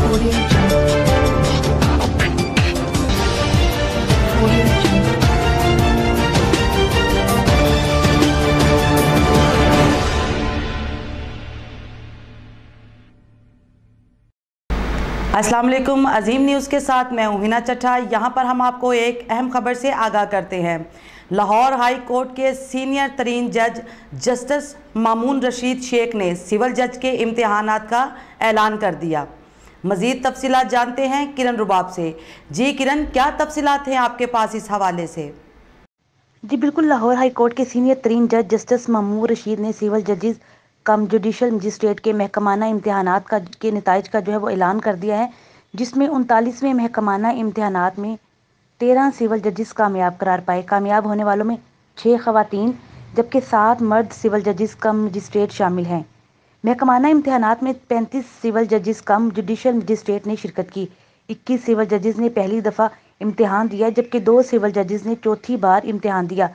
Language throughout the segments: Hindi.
Audio Jungle. Audio Jungle. अस्सलाम वालेकुम। अजीम न्यूज़ के साथ मैं हूं हिना चट्टा। यहां पर हम आपको एक अहम खबर से आगाह करते हैं। लाहौर हाई कोर्ट के सीनियर तरीन जज जस्टिस मामून रशीद शेख ने सिविल जज के इम्तिहानात का ऐलान कर दिया। मज़ीद तफसीलात जानते हैं किरण रुबाब से। जी किरण, क्या तफसीलात हैं आपके पास इस हवाले से? जी बिल्कुल, लाहौर हाई कोर्ट के सीनियर तरीन जज जस्टिस मामून रशीद ने सिविल जजेस कम जुडिशल मजिस्ट्रेट के महकमाना इम्तिहानात के नताइज का जो है वो ऐलान कर दिया है, जिसमें 39वें महकमाना इम्तिहानात में 13 सिविल जजेस कामयाब करार पाए। कामयाब होने वालों में 6 खवातीन जबकि 7 मर्द सिविल जजेस कम मजिस्ट्रेट शामिल हैं। महकमाना इम्तिहानात में 35 सिविल जजेस कम जुडिशल मजिस्ट्रेट ने शिरकत की। 21 सिविल जजेस ने पहली दफ़ा इम्तिहान दिया जबकि 2 सिविल जजेस ने चौथी बार इम्तिहान दिया।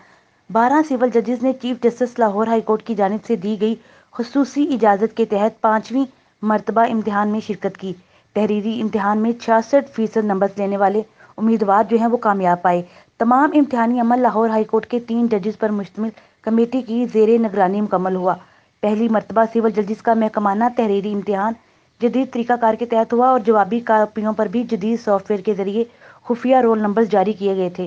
12 सिविल जजेस ने chief justice Lahore high court की जानिब से दी गई खुसूसी इजाज़त के तहत 5वीं मरतबा इम्तिहान में शिरकत की। तहरीरी इम्तिहान में 66% नंबर लेने वाले उम्मीदवार जो हैं वो कामयाब पाए। तमाम इम्तिहानी अमल लाहौर हाई कोर्ट के 3 जजेस पर मुश्तमिल कमेटी की ज़ेरे निगरानी मुकम्मल हुआ। पहली मरतबा सिविल जजेस का महकमाना तहरीरी इम्तिहान जदीद तरीक़ाकार के तहत हुआ और जवाबी कापियों पर भी जदीद सॉफ्टवेयर के जरिए खुफिया रोल नंबर जारी किए गए थे।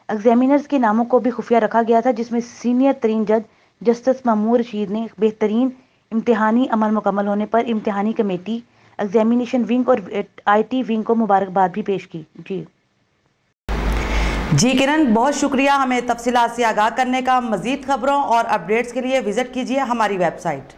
एग्जामिनर्स के नामों को भी खुफिया रखा गया था, जिसमें सीनियर तरीन जज जस्टिस मामून रशीद ने बेहतरीन इम्तिहानी अमल मुकम्मल होने पर इम्तिहानी कमेटी, एग्जामिनेशन विंग और IT विंग को मुबारकबाद भी पेश की। जी किरण, बहुत शुक्रिया हमें तफसीलात से आगाह करने का। मज़ीद खबरों और अपडेट्स के लिए विज़िट कीजिए हमारी वेबसाइट।